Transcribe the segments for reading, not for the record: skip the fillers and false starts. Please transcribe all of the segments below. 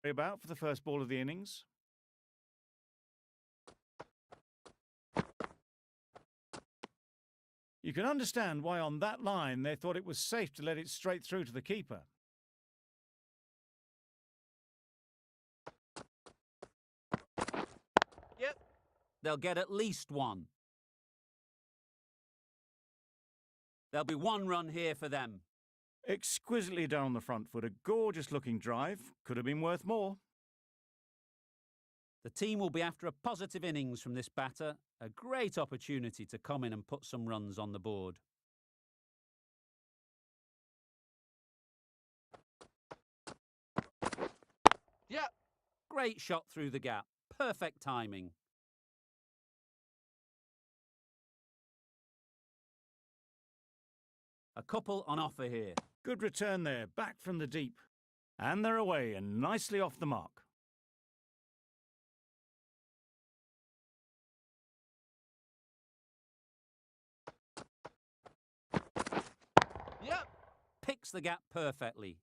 About for the first ball of the innings. You can understand why on that line they thought it was safe to let it straight through to the keeper. Yep. They'll get at least one. There'll be one run here for them. Exquisitely done on the front foot. A gorgeous looking drive. Could have been worth more. The team will be after a positive innings from this batter. A great opportunity to come in and put some runs on the board. Yeah. Great shot through the gap. Perfect timing. A couple on offer here. Good return there, back from the deep. And they're away and nicely off the mark. Yep. Picks the gap perfectly.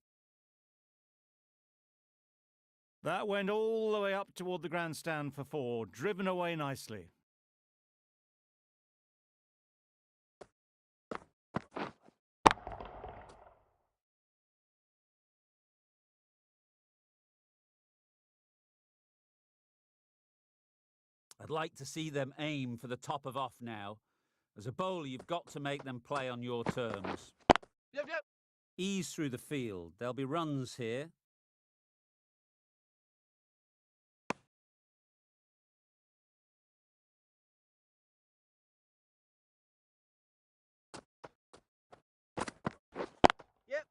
That went all the way up toward the grandstand for 4, driven away nicely. I'd like to see them aim for the top of off now. As a bowler, you've got to make them play on your terms. Yep. Ease through the field. There'll be runs here. Yep.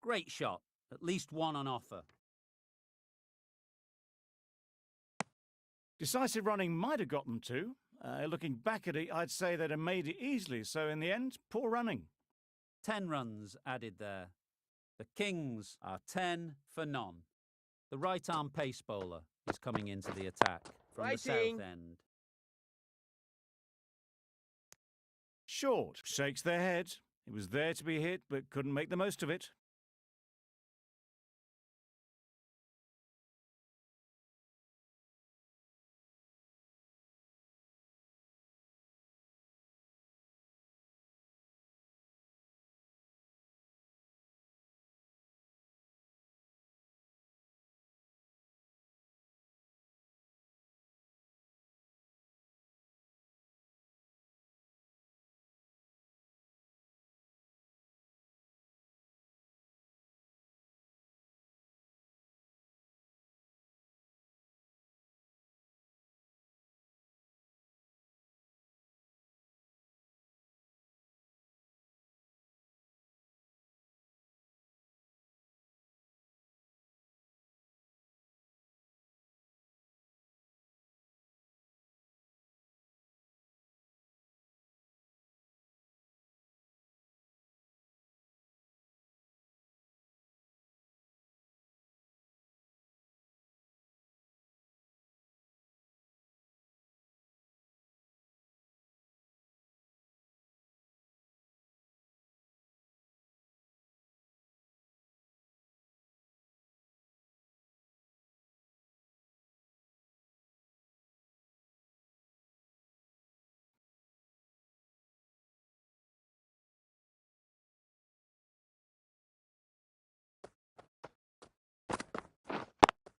Great shot. At least one on offer. Decisive running might have got them to. Looking back at it, I'd say they'd have made it easily. So in the end, poor running. 10 runs added there. The Kings are 10 for none. The right-arm pace bowler is coming into the attack from the south end. Short, shakes their head. It was there to be hit, but couldn't make the most of it.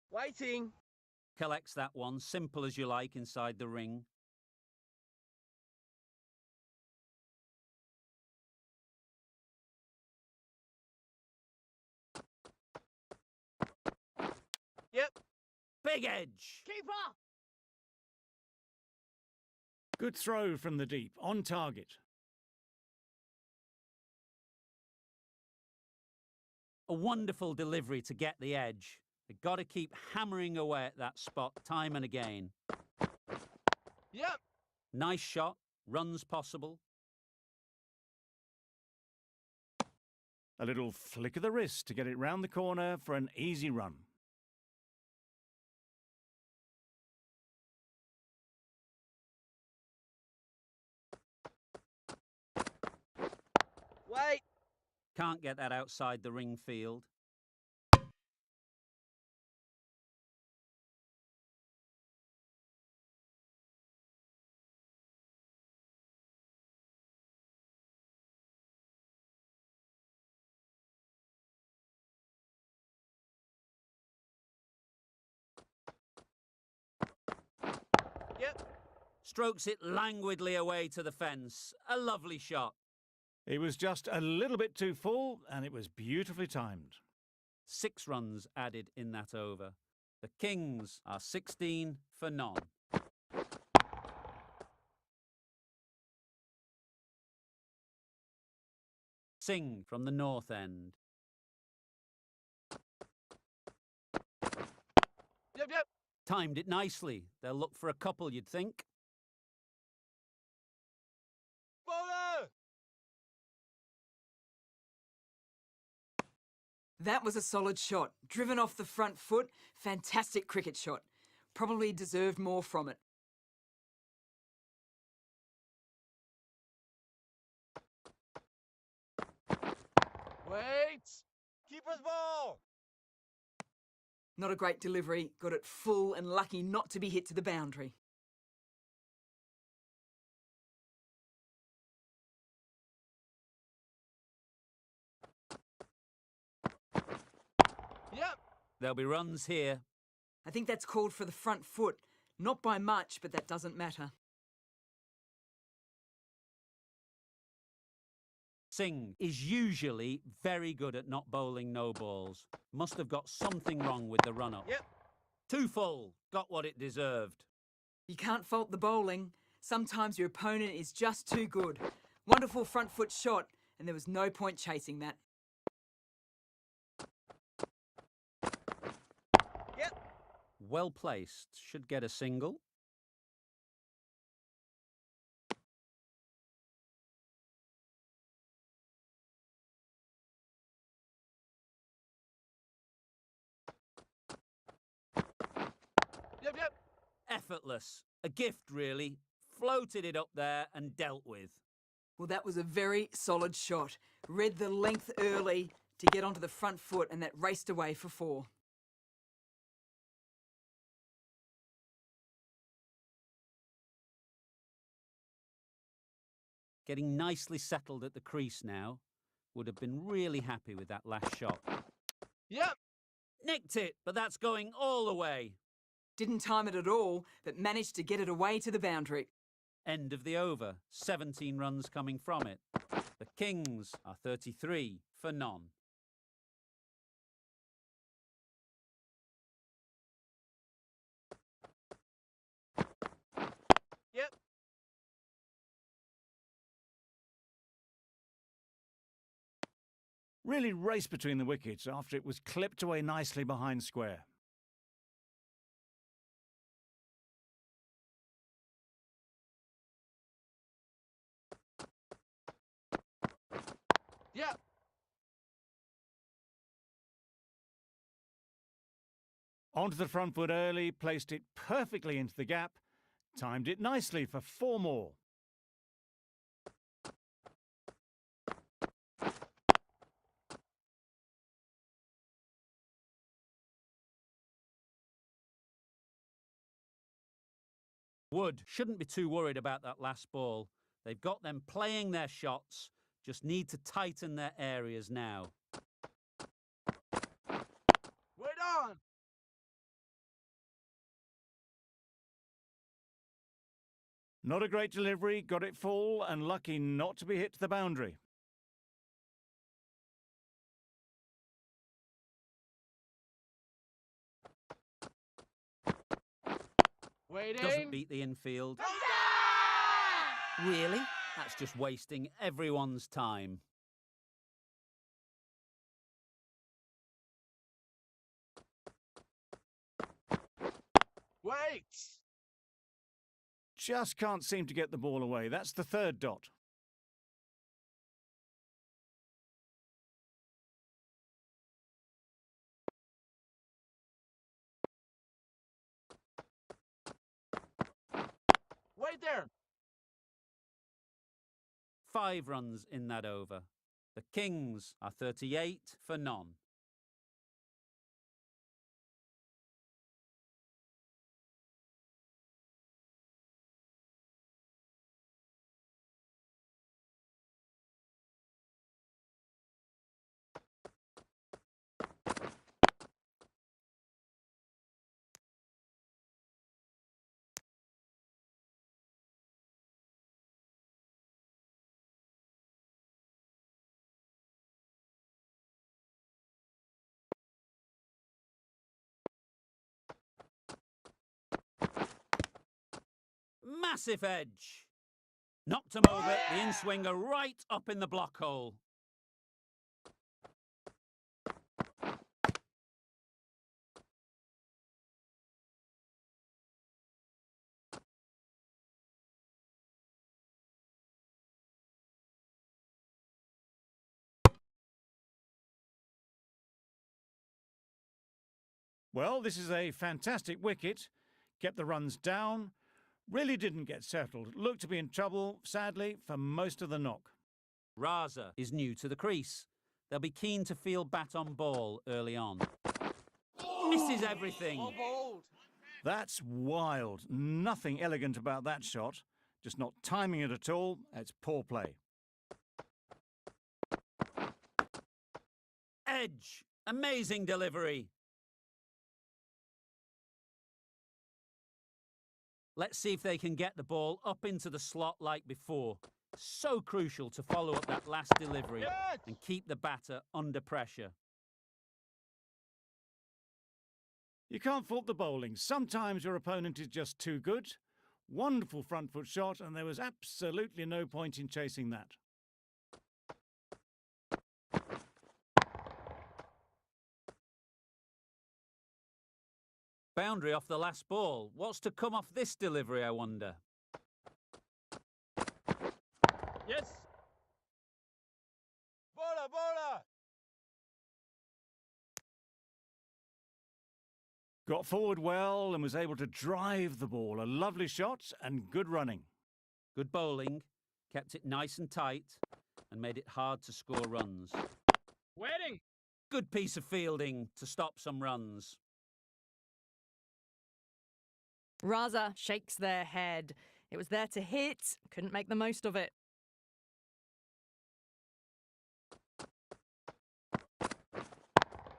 Waiting. Collects that one, simple as you like, inside the ring. Yep. Big edge. Keeper. Good throw from the deep, on target. A wonderful delivery to get the edge. They've got to keep hammering away at that spot time and again. Yep. Nice shot. Runs possible. A little flick of the wrist to get it round the corner for an easy run. Wait. Can't get that outside the ring field. Yep. Strokes it languidly away to the fence. A lovely shot. He was just a little bit too full, and it was beautifully timed. 6 runs added in that over. The Kings are 16 for none. Singh from the north end. Yep. Timed it nicely. They'll look for a couple, you'd think. Bowler! That was a solid shot. Driven off the front foot. Fantastic cricket shot. Probably deserved more from it. Wait! Keeper's ball! Not a great delivery. Got it full and lucky not to be hit to the boundary. Yep. There'll be runs here. I think that's called for the front foot. Not by much, but that doesn't matter. Singh is usually very good at not bowling no balls. Must have got something wrong with the run-up. Yep. Too full. Got what it deserved. You can't fault the bowling. Sometimes your opponent is just too good. Wonderful front foot shot, and there was no point chasing that. Yep. Well placed. Should get a single. Yep. Effortless. A gift, really. Floated it up there and dealt with. Well, that was a very solid shot. Read the length early to get onto the front foot, and that raced away for 4. Getting nicely settled at the crease now. Would have been really happy with that last shot. Yep. Nicked it, but that's going all the way. Didn't time it at all, but managed to get it away to the boundary. End of the over. 17 runs coming from it. The Kings are 33 for none. Yep. Really raced between the wickets after it was clipped away nicely behind square. Yep. Onto the front foot early, placed it perfectly into the gap, timed it nicely for 4 more. Wood shouldn't be too worried about that last ball. They've got them playing their shots, just need to tighten their areas now. Wait on! Not a great delivery, got it full and lucky not to be hit to the boundary. Waiting. Doesn't beat the infield. Really? That's just wasting everyone's time. Wait! Just can't seem to get the ball away. That's the 3rd dot. Wait there! 5 runs in that over. The Kings are 38 for none. Massive edge. Knocked him over, the in-swinger right up in the block hole. Well, this is a fantastic wicket. Kept the runs down. Really didn't get settled. Looked to be in trouble, sadly, for most of the knock. Raza is new to the crease. They'll be keen to feel bat on ball early on. Misses everything. Oh, bold. That's wild. Nothing elegant about that shot. Just not timing it at all. It's poor play. Edge. Amazing delivery. Let's see if they can get the ball up into the slot like before. So crucial to follow up that last delivery Yes! and keep the batter under pressure. You can't fault the bowling. Sometimes your opponent is just too good. Wonderful front foot shot, and there was absolutely no point in chasing that. Boundary off the last ball. What's to come off this delivery, I wonder? Yes. Bola, bola. Got forward well and was able to drive the ball. A lovely shot and good running. Good bowling, kept it nice and tight, and made it hard to score runs. Waiting. Good piece of fielding to stop some runs. Raza shakes their head. It was there to hit, couldn't make the most of it.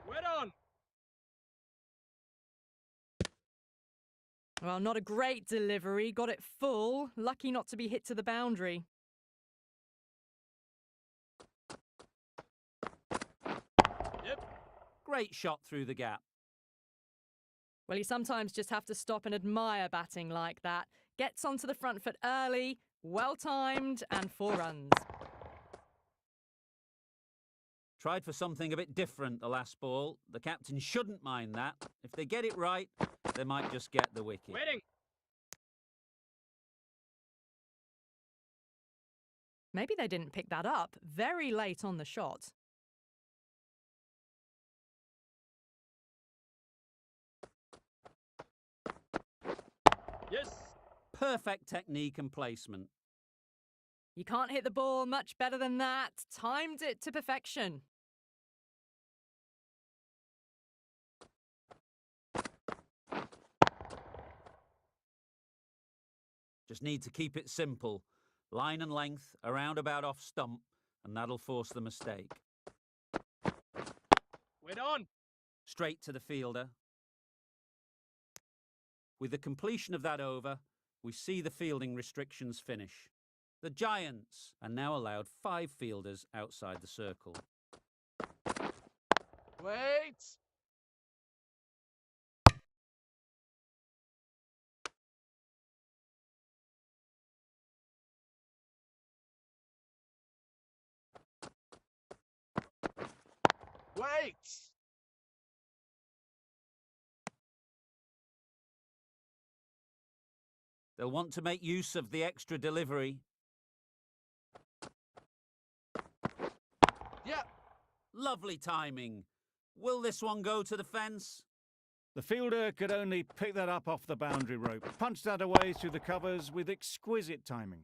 Wait on. Well, not a great delivery, got it full, lucky not to be hit to the boundary. Yep. Great shot through the gap. Well, you sometimes just have to stop and admire batting like that. Gets onto the front foot early, well-timed, and 4 runs. Tried for something a bit different the last ball. The captain shouldn't mind that. If they get it right, they might just get the wicket. Waiting. Maybe they didn't pick that up very late on the shot. Yes. Perfect technique and placement. You can't hit the ball much better than that. Timed it to perfection. Just need to keep it simple. Line and length, around about off stump, and that'll force the mistake. Wait on. Straight to the fielder. With the completion of that over, we see the fielding restrictions finish. The Giants are now allowed 5 fielders outside the circle. Wait. Wait. They'll want to make use of the extra delivery. Yeah. Lovely timing. Will this one go to the fence? The fielder could only pick that up off the boundary rope. Punched that away through the covers with exquisite timing.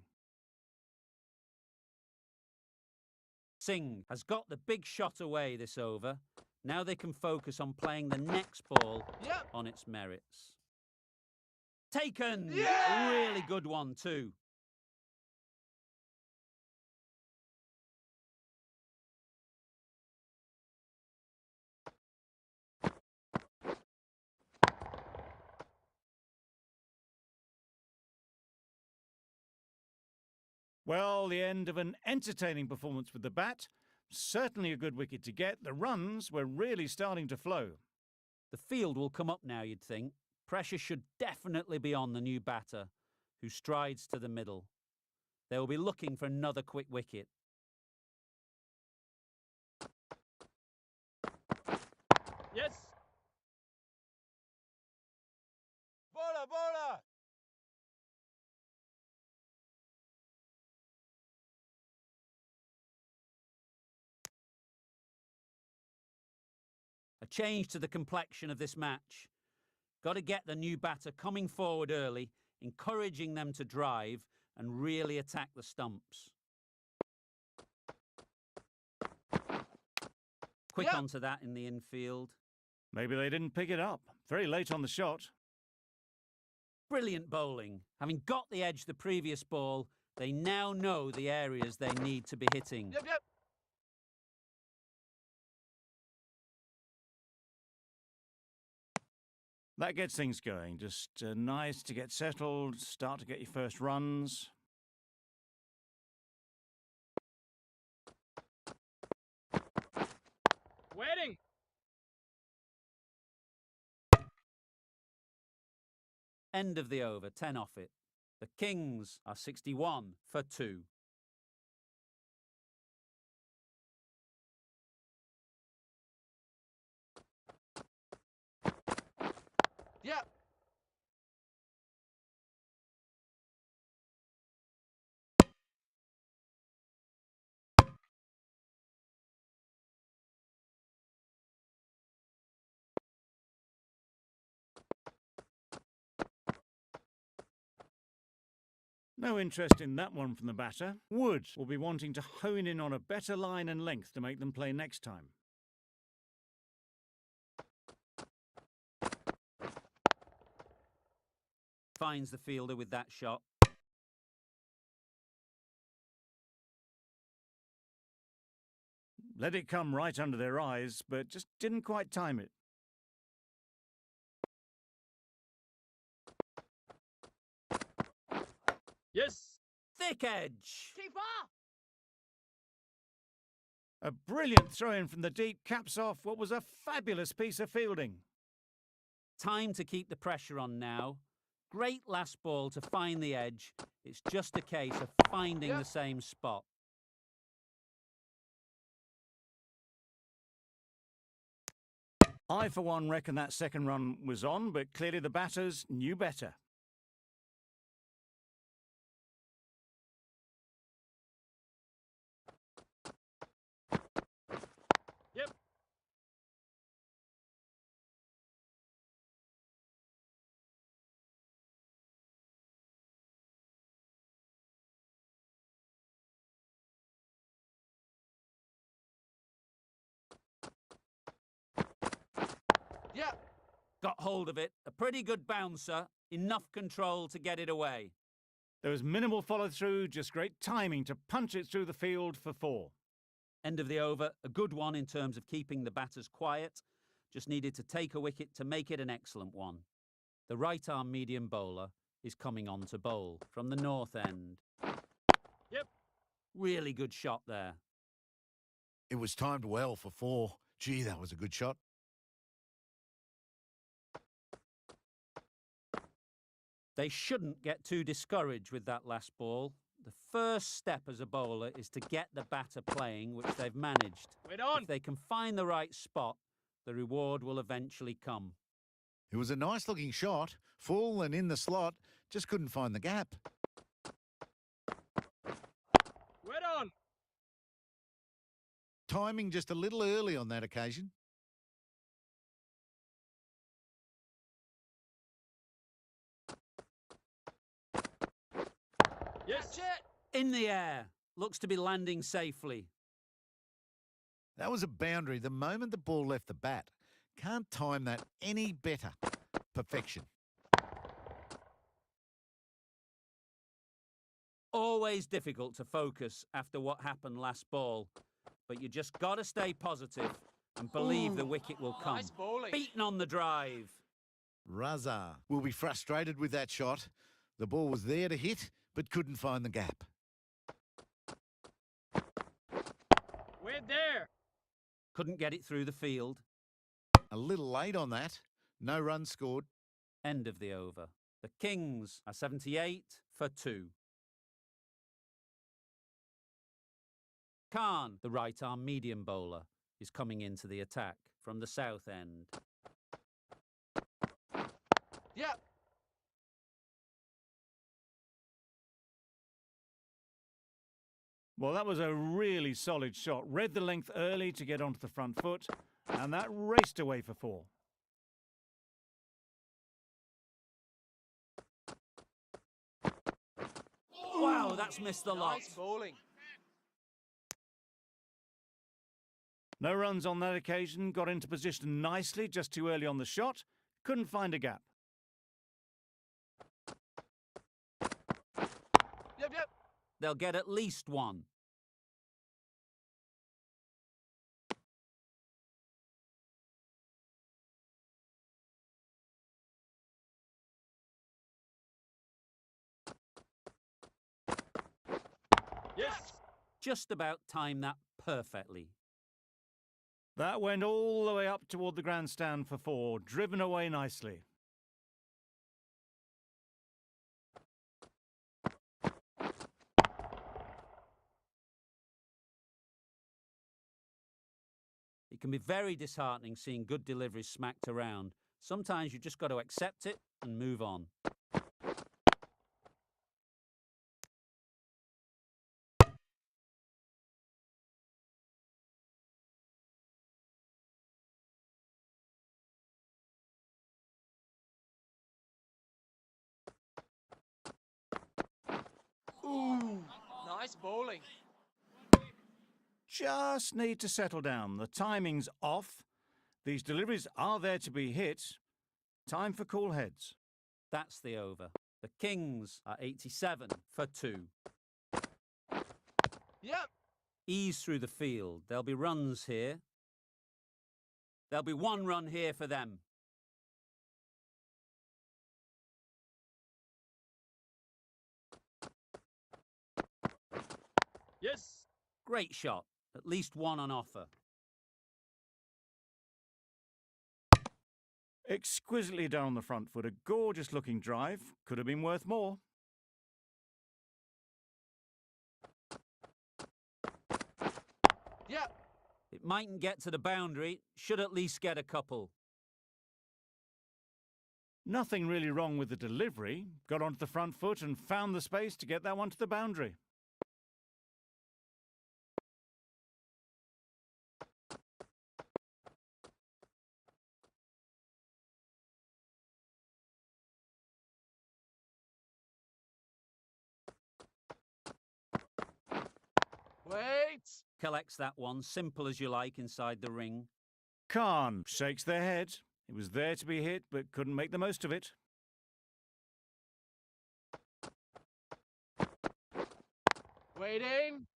Singh has got the big shot away this over. Now they can focus on playing the next ball Yep. on its merits. Taken! Yeah! Really good one too. Well, the end of an entertaining performance with the bat. Certainly a good wicket to get. The runs were really starting to flow. The field will come up now, you'd think. Pressure should definitely be on the new batter, who strides to the middle. They will be looking for another quick wicket. Yes. Bola, bola. A change to the complexion of this match. Got to get the new batter coming forward early, encouraging them to drive and really attack the stumps. Quick onto that in the infield. Maybe they didn't pick it up. Very late on the shot. Brilliant bowling. Having got the edge the previous ball, they now know the areas they need to be hitting. Yep, yep. That gets things going. Just nice to get settled, start to get your first runs. Waiting. End of the over, 10 off it. The Kings are 61 for 2. Yeah. No interest in that one from the batter. Wood will be wanting to hone in on a better line and length to make them play next time. Finds the fielder with that shot. Let it come right under their eyes, but just didn't quite time it. Yes. Thick edge. Keeper. A brilliant throw-in from the deep caps off what was a fabulous piece of fielding. Time to keep the pressure on now. Great last ball to find the edge. It's just a case of finding the same spot. I, for one, reckon that second run was on, but clearly the batters knew better. Yep. Yeah. Got hold of it. A pretty good bouncer. Enough control to get it away. There was minimal follow-through, just great timing to punch it through the field for 4. End of the over. A good one in terms of keeping the batters quiet. Just needed to take a wicket to make it an excellent one. The right-arm medium bowler is coming on to bowl from the north end. Yep. Really good shot there. It was timed well for 4. Gee, that was a good shot. They shouldn't get too discouraged with that last ball. The first step as a bowler is to get the batter playing, which they've managed. Wait on. If they can find the right spot, the reward will eventually come. It was a nice-looking shot, full and in the slot, just couldn't find the gap. Wait on. Timing just a little early on that occasion. Yes. Catch it. In the air. Looks to be landing safely. That was a boundary the moment the ball left the bat. Can't time that any better. Perfection. Always difficult to focus after what happened last ball. But you just got to stay positive and believe the wicket will come. Nice bowling. Beaten on the drive. Raza will be frustrated with that shot. The ball was there to hit, but couldn't find the gap. We're there. Couldn't get it through the field. A little late on that. No runs scored. End of the over. The Kings are 78 for 2. Khan, the right-arm medium bowler, is coming into the attack from the south end. Yep. Well, that was a really solid shot. Read the length early to get onto the front foot, and that raced away for 4. Wow, that's missed the lot. Nice bowling. No runs on that occasion, got into position nicely just too early on the shot, couldn't find a gap. Yep. They'll get at least 1. Yes. Just about timed that perfectly. That went all the way up toward the grandstand for 4, driven away nicely. It can be very disheartening seeing good deliveries smacked around. Sometimes you just got to accept it and move on. Ooh. Nice bowling. Just need to settle down. The timing's off. These deliveries are there to be hit. Time for cool heads. That's the over. The Kings are 87 for 2. Yep. Ease through the field. There'll be runs here. There'll be 1 run here for them. Yes. Great shot. At least 1 on offer. Exquisitely done on the front foot. A gorgeous looking drive. Could have been worth more. Yep. It mightn't get to the boundary. Should at least get a couple. Nothing really wrong with the delivery. Got onto the front foot and found the space to get that one to the boundary. Wait. Collects that one, simple as you like, inside the ring. Khan shakes their head. It was there to be hit, but couldn't make the most of it. Waiting.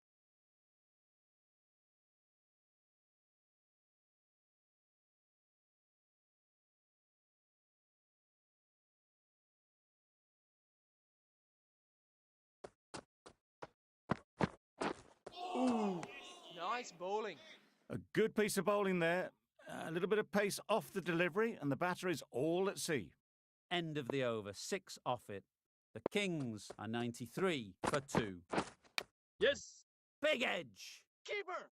Ooh. Nice bowling. A good piece of bowling there. A little bit of pace off the delivery, and the batter is all at sea. End of the over. 6 off it. The Kings are 93 for 2. Yes. Big edge. Keeper.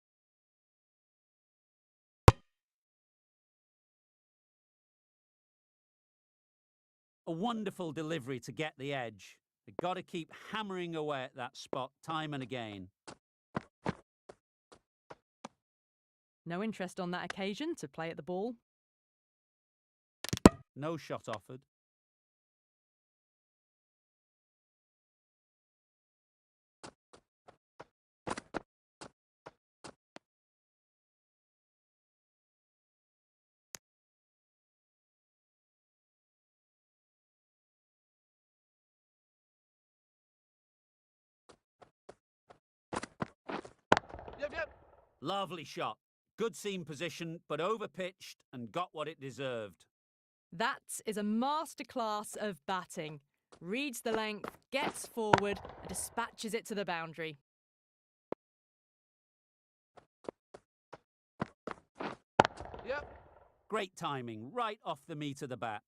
A wonderful delivery to get the edge. They've got to keep hammering away at that spot time and again. No interest on that occasion to play at the ball. No shot offered. Yep. Lovely shot. Good seam position, but overpitched and got what it deserved. That is a masterclass of batting. Reads the length, gets forward, and dispatches it to the boundary. Yep. Great timing, right off the meat of the bat.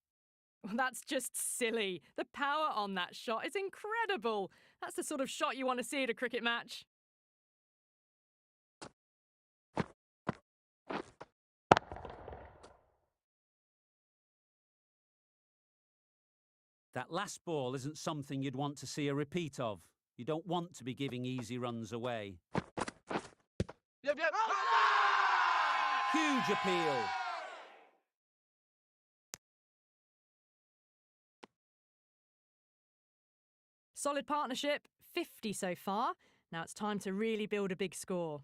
Well, that's just silly. The power on that shot is incredible. That's the sort of shot you want to see at a cricket match. That last ball isn't something you'd want to see a repeat of. You don't want to be giving easy runs away. Yep, yep. Huge appeal. Solid partnership, 50 so far. Now it's time to really build a big score.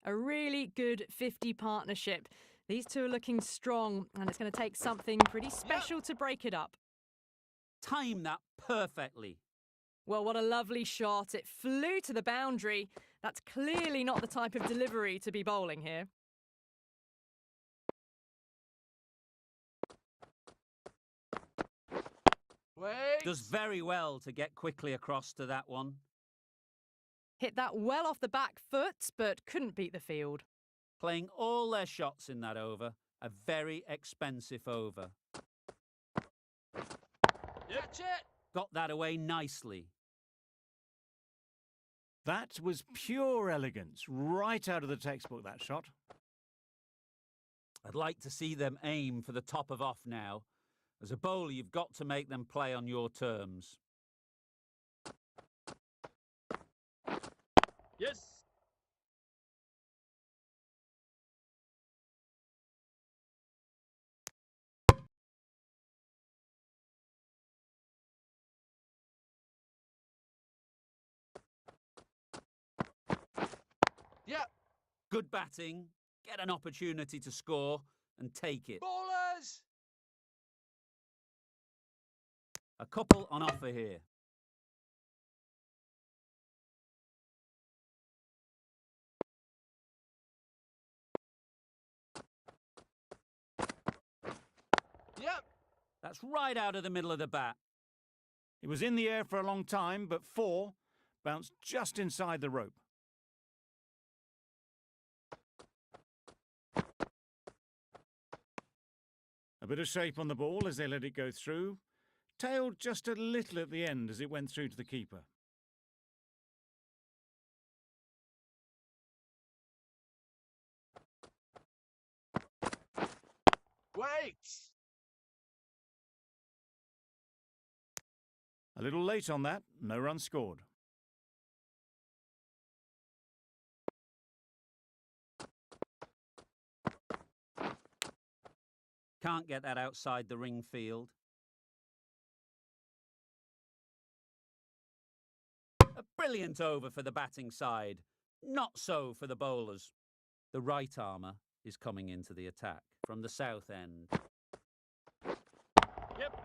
A really good 50 partnership. These two are looking strong, and it's going to take something pretty special to break it up. Time that perfectly. Well, what a lovely shot. It flew to the boundary. That's clearly not the type of delivery to be bowling here. Wait. Does very well to get quickly across to that one. Hit that well off the back foot, but couldn't beat the field. Playing all their shots in that over. A very expensive over. Catch it. Got that away nicely. That was pure elegance, right out of the textbook, that shot. I'd like to see them aim for the top of off now. As a bowler, you've got to make them play on your terms. Yes. Yeah. Good batting, get an opportunity to score and take it. Bowlers. A couple on offer here. Yep. That's right out of the middle of the bat. It was in the air for a long time, but 4 bounced just inside the rope. A bit of shape on the ball as they let it go through. Tailed just a little at the end as it went through to the keeper. Wait. A little late on that, no run scored. Can't get that outside the ring field. A brilliant over for the batting side. Not so for the bowlers. The right armour is coming into the attack from the south end. Yep.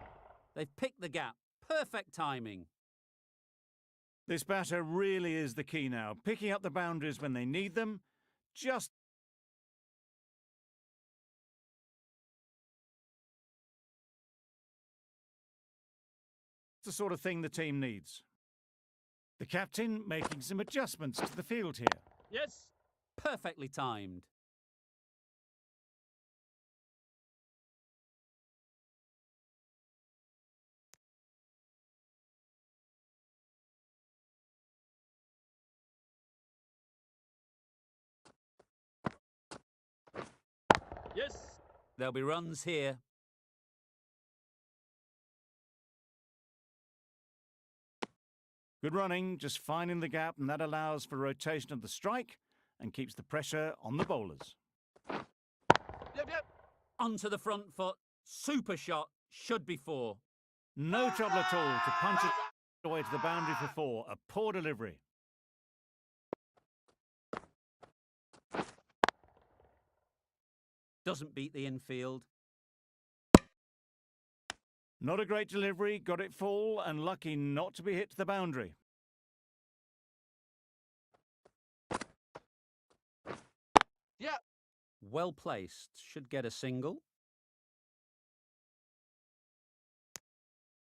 They've picked the gap. Perfect timing. This batter really is the key now, picking up the boundaries when they need them, just the sort of thing the team needs. The captain making some adjustments to the field here. Yes. Perfectly timed. Yes. There'll be runs here. Good running, just finding the gap, and that allows for rotation of the strike and keeps the pressure on the bowlers. Yep, yep. Onto the front foot. Super shot. Should be 4. No trouble at all to punch it away to the boundary for 4. A poor delivery. Doesn't beat the infield. Not a great delivery, got it full and lucky not to be hit to the boundary. Yeah. Well placed. Should get a single.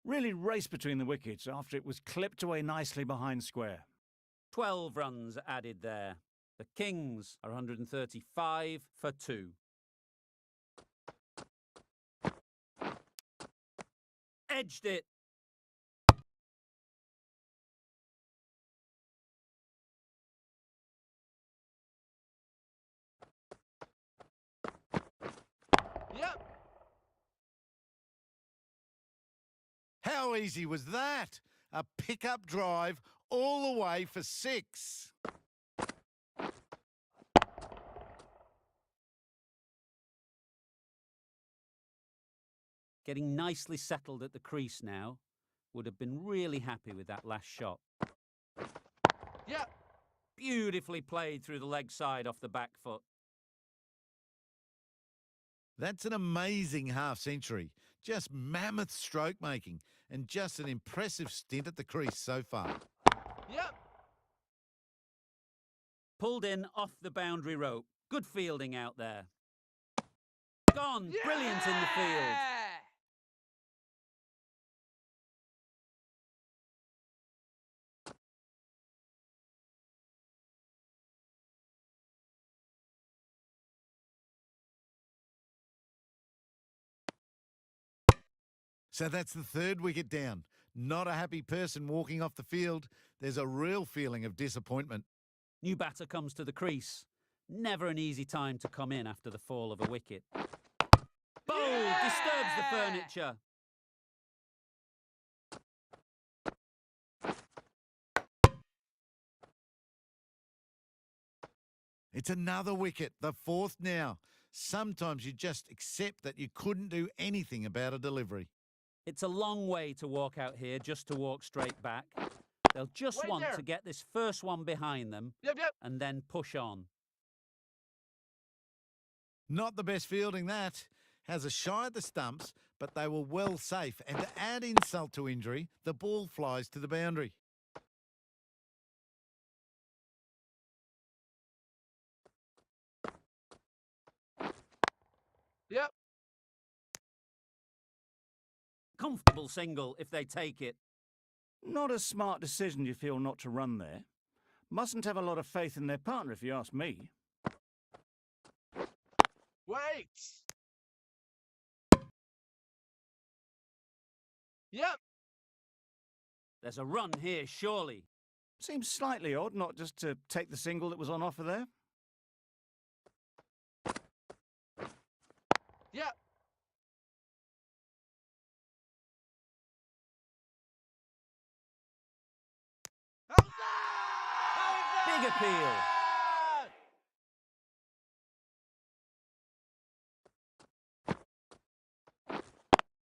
Really raced between the wickets after it was clipped away nicely behind square. 12 runs added there. The Kings are 135 for 2. Edged it. Yep. How easy was that? A pickup drive all the way for 6. Getting nicely settled at the crease now. Would have been really happy with that last shot. Yep. Beautifully played through the leg side off the back foot. That's an amazing half century. Just mammoth stroke making and just an impressive stint at the crease so far. Yep. Pulled in off the boundary rope. Good fielding out there. Gone. Brilliant in the field. So that's the 3rd wicket down. Not a happy person walking off the field. There's a real feeling of disappointment. New batter comes to the crease. Never an easy time to come in after the fall of a wicket. Bold! Disturbs the furniture. It's another wicket, the 4th now. Sometimes you just accept that you couldn't do anything about a delivery. It's a long way to walk out here just to walk straight back. They'll just Wait want there. to get this first one behind them Yep. Yep. and then push on. Not the best fielding, that. Has a shy at the stumps, but they were well safe. And to add insult to injury, the ball flies to the boundary. Yep. Comfortable single if they take it. Not a smart decision, you feel, not to run there. Mustn't have a lot of faith in their partner, if you ask me. Wait. Yep. There's a run here, surely. Seems slightly odd not just to take the single that was on offer there. Yep. Big appeal.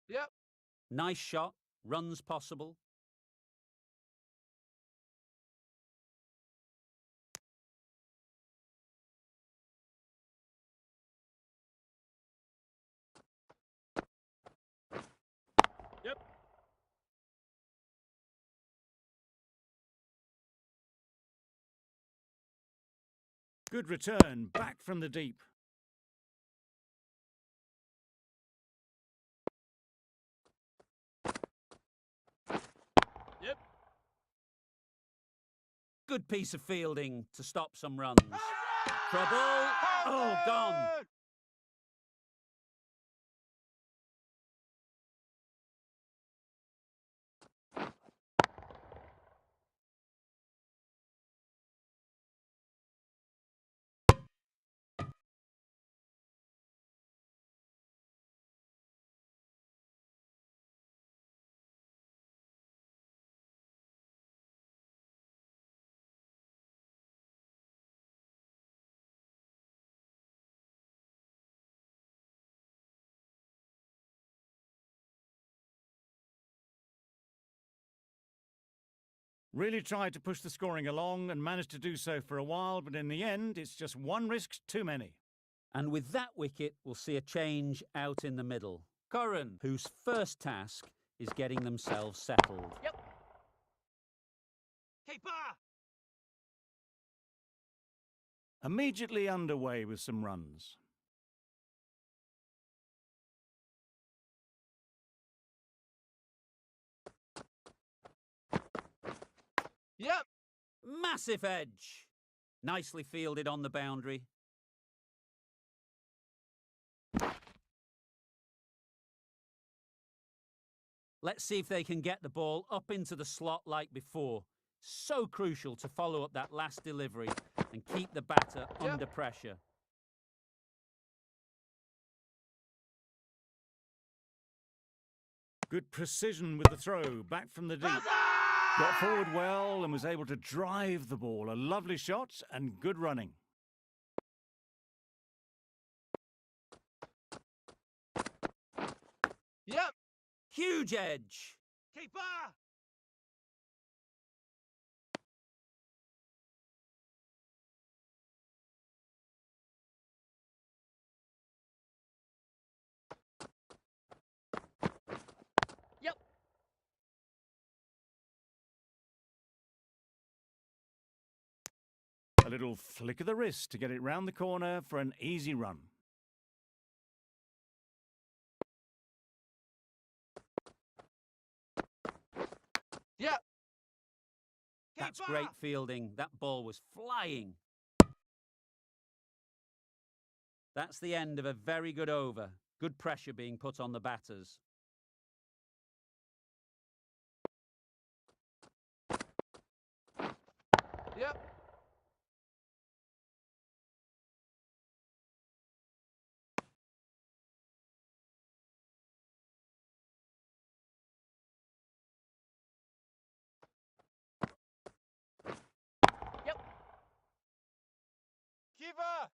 Yep. Nice shot. Runs possible. Yep. Good return, back from the deep. Yep. Good piece of fielding to stop some runs. Trouble. Oh, gone. Really tried to push the scoring along and managed to do so for a while, but in the end, it's just one risk too many. And with that wicket, we'll see a change out in the middle. Curran, whose first task is getting themselves settled. Yep. Keeper. Immediately underway with some runs. Yep. Massive edge. Nicely fielded on the boundary. Let's see if they can get the ball up into the slot like before. So crucial to follow up that last delivery and keep the batter under pressure. Good precision with the throw, back from the deep. Got forward well and was able to drive the ball. A lovely shot and good running. Yep. Huge edge. Keeper. Yep. A little flick of the wrist to get it round the corner for an easy run. Yep. That's Keeper. great fielding. That ball was flying. That's the end of a very good over. Good pressure being put on the batters. Yep. Yep. Keeper.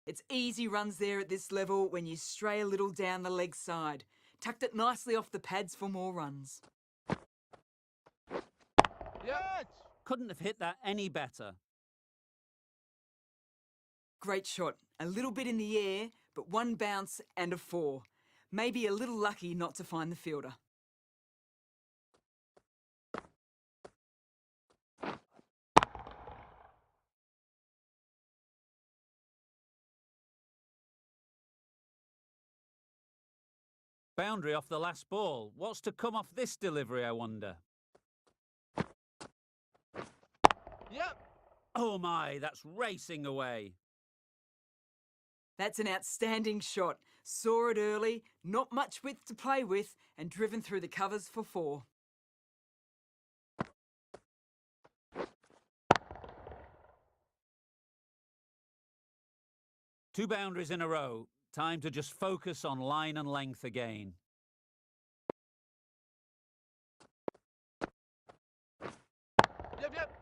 It's easy runs there at this level when you stray a little down the leg side. Tucked it nicely off the pads for more runs. Yep. Couldn't have hit that any better. Great shot. A little bit in the air, but one bounce and a 4. Maybe a little lucky not to find the fielder. Boundary off the last ball. What's to come off this delivery, I wonder? Yep. Oh my, that's racing away. That's an outstanding shot. Saw it early, not much width to play with, and driven through the covers for 4. Two boundaries in a row. Time to just focus on line and length again. Yep. Yep.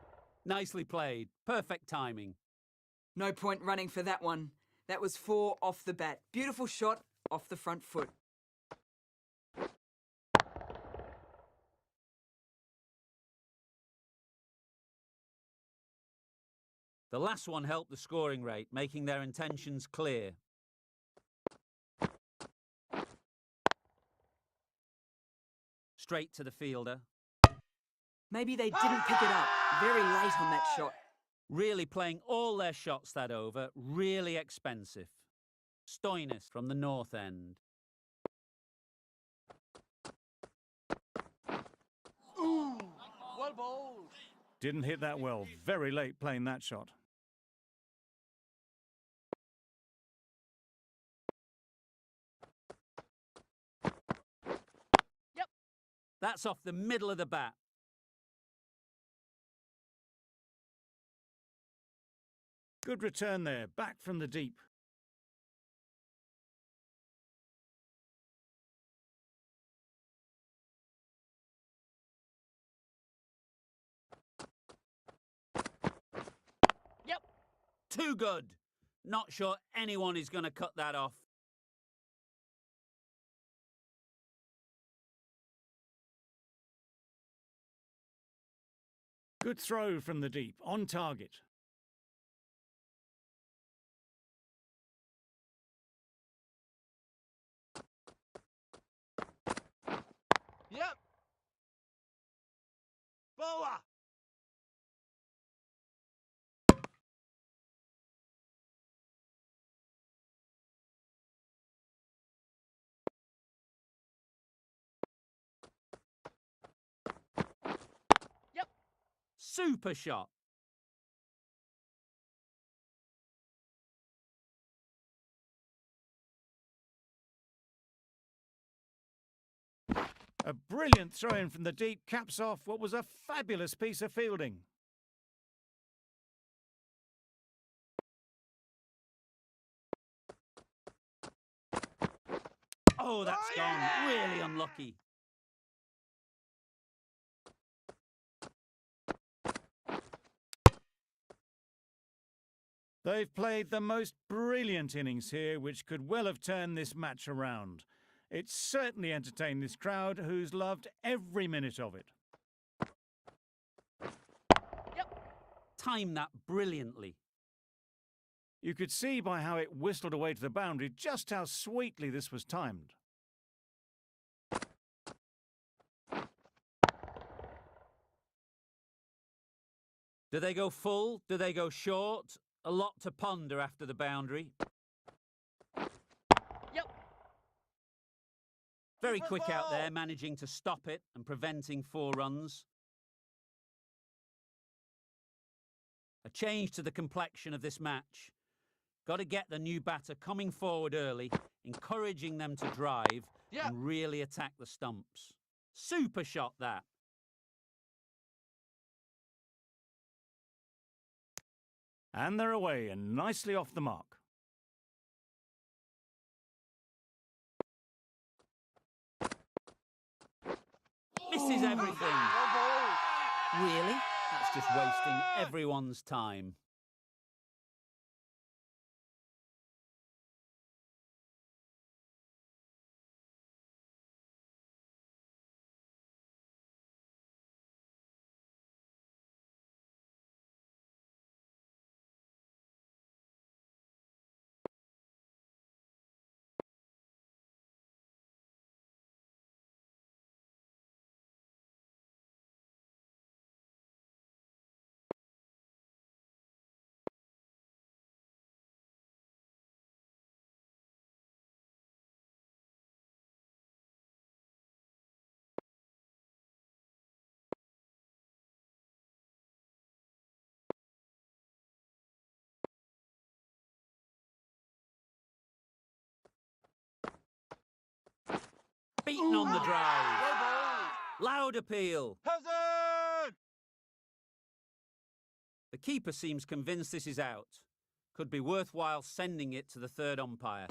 Nicely played. Perfect timing. No point running for that one. That was 4 off the bat. Beautiful shot off the front foot. The last one helped the scoring rate, making their intentions clear. Straight to the fielder. Maybe they didn't pick it up. Very late on that shot. Really playing all their shots that over. Really expensive. Stoinis from the north end. Ooh. Well bowled. Didn't hit that well. Very late playing that shot. Yep. That's off the middle of the bat. Good return there, back from the deep. Yep. Too good. Not sure anyone is going to cut that off. Good throw from the deep, on target. Yep. Bowler. Yep. Super shot. A brilliant throw in from the deep caps off what was a fabulous piece of fielding. Oh, that's Oh, gone. yeah! Really unlucky. They've played the most brilliant innings here, which could well have turned this match around. It certainly entertained this crowd, who's loved every minute of it. Timed that brilliantly. You could see by how it whistled away to the boundary just how sweetly this was timed. Do they go full? Do they go short? A lot to ponder after the boundary. Yep. Very Keeper's quick out ball. there, managing to stop it and preventing 4 runs. A change to the complexion of this match. Got to get the new batter coming forward early, encouraging them to drive Yep. and really attack the stumps. Super shot, that. And they're away and nicely off the mark. Misses everything. Well bowled. Really? That's just wasting everyone's time. Beaten on the drive. Well bowled. Loud appeal. Hazard! The keeper seems convinced this is out. Could be worthwhile sending it to the third umpire.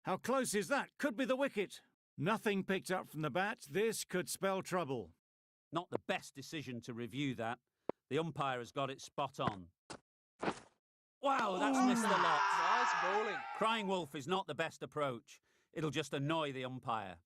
How close is that? Could be the wicket. Nothing picked up from the bat. This could spell trouble. Not the best decision to review that. The umpire has got it spot on. Wow, that's missed a lot. Nice bowling. Crying wolf is not the best approach. It'll just annoy the umpire.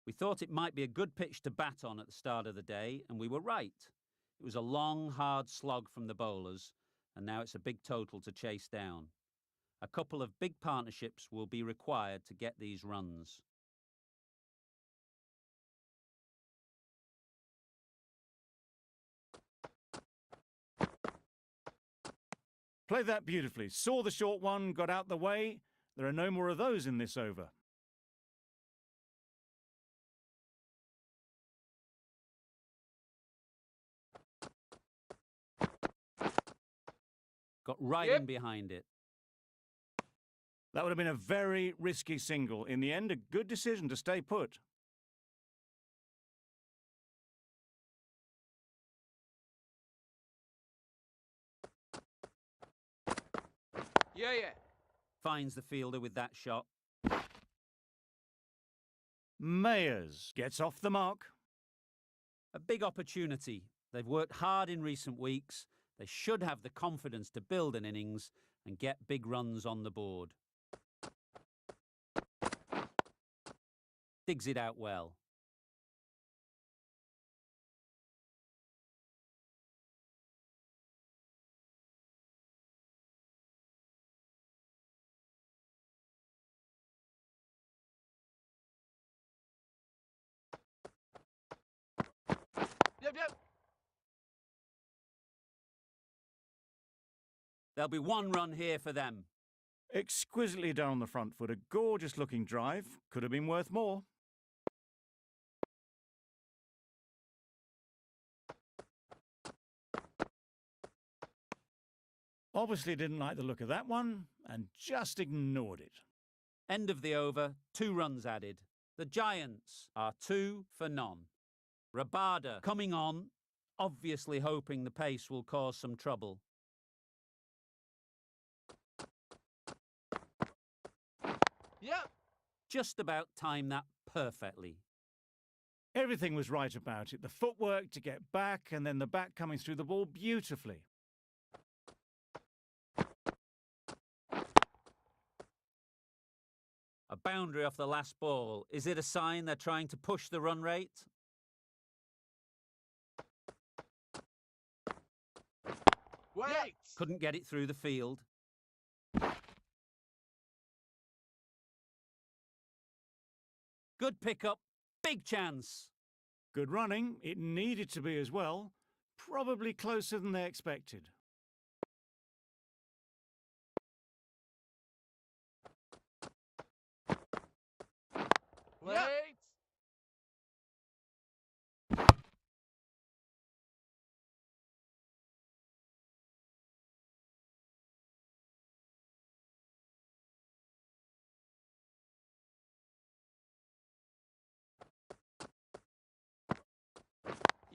We thought it might be a good pitch to bat on at the start of the day, and we were right. It was a long, hard slog from the bowlers, and now it's a big total to chase down. A couple of big partnerships will be required to get these runs. Played that beautifully. Saw the short one, got out the way. There are no more of those in this over. Got right Yep. in behind it. That would have been a very risky single. In the end, a good decision to stay put. Yeah. Finds the fielder with that shot. Mayers gets off the mark. A big opportunity. They've worked hard in recent weeks. They should have the confidence to build an innings and get big runs on the board. Digs it out well. Yep. There'll be one run here for them. Exquisitely done on the front foot. A gorgeous looking drive. Could have been worth more. Obviously didn't like the look of that one and just ignored it. End of the over, 2 runs added. The Giants are 2 for none. Rabada coming on, obviously hoping the pace will cause some trouble. Yep. Just about timed that perfectly. Everything was right about it. The footwork to get back and then the bat coming through the ball beautifully. A boundary off the last ball. Is it a sign they're trying to push the run rate? Wait. Couldn't get it through the field. Good pickup. Big chance. Good running. It needed to be as well. Probably closer than they expected. Wait.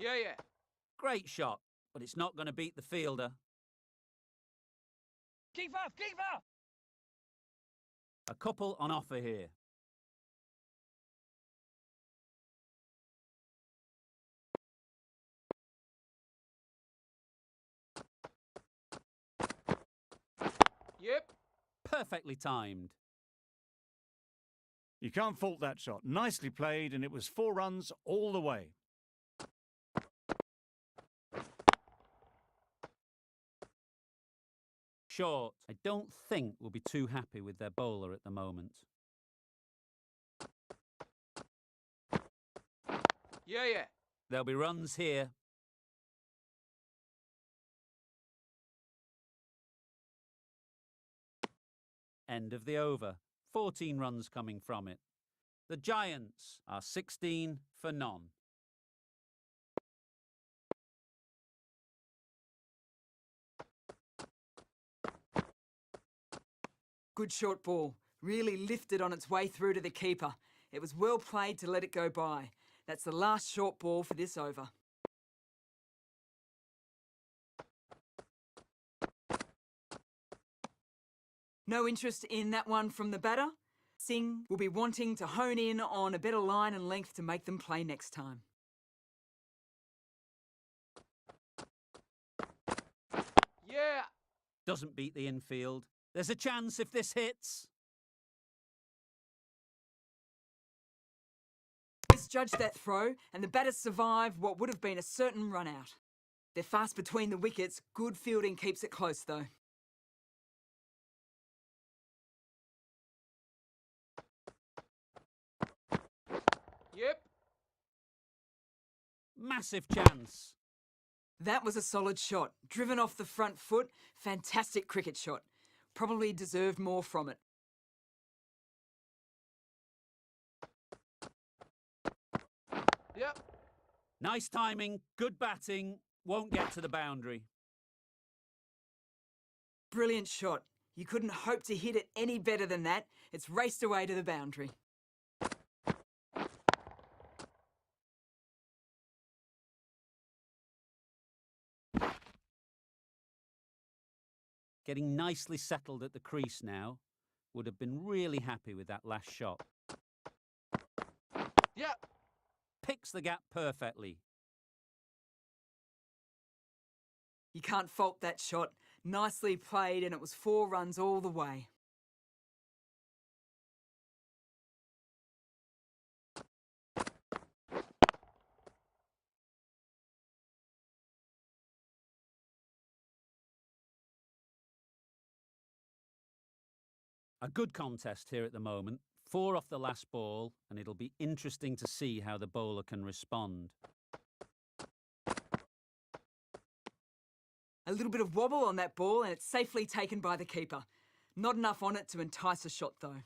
Yeah. Great shot, but it's not going to beat the fielder. Keeper. A couple on offer here. Yep. Perfectly timed. You can't fault that shot. Nicely played, and it was 4 runs all the way. Short. I don't think we'll be too happy with their bowler at the moment. Yeah. There'll be runs here. End of the over. 14 runs coming from it. The Giants are 16 for none. Good short ball. Really lifted on its way through to the keeper. It was well played to let it go by. That's the last short ball for this over. No interest in that one from the batter. Singh will be wanting to hone in on a better line and length to make them play next time. Yeah. Doesn't beat the infield. There's a chance if this hits. This misjudged that throw, and the batters survive what would have been a certain run out. They're fast between the wickets. Good fielding keeps it close, though. Yep. Massive chance. That was a solid shot. Driven off the front foot. Fantastic cricket shot. Probably deserved more from it. Yep. Nice timing, good batting, won't get to the boundary. Brilliant shot. You couldn't hope to hit it any better than that. It's raced away to the boundary. Getting nicely settled at the crease now. Would have been really happy with that last shot. Yep. Picks the gap perfectly. You can't fault that shot. Nicely played, and it was 4 runs all the way. A good contest here at the moment. 4 off the last ball, and it'll be interesting to see how the bowler can respond. A little bit of wobble on that ball, and it's safely taken by the keeper. Not enough on it to entice a shot, though.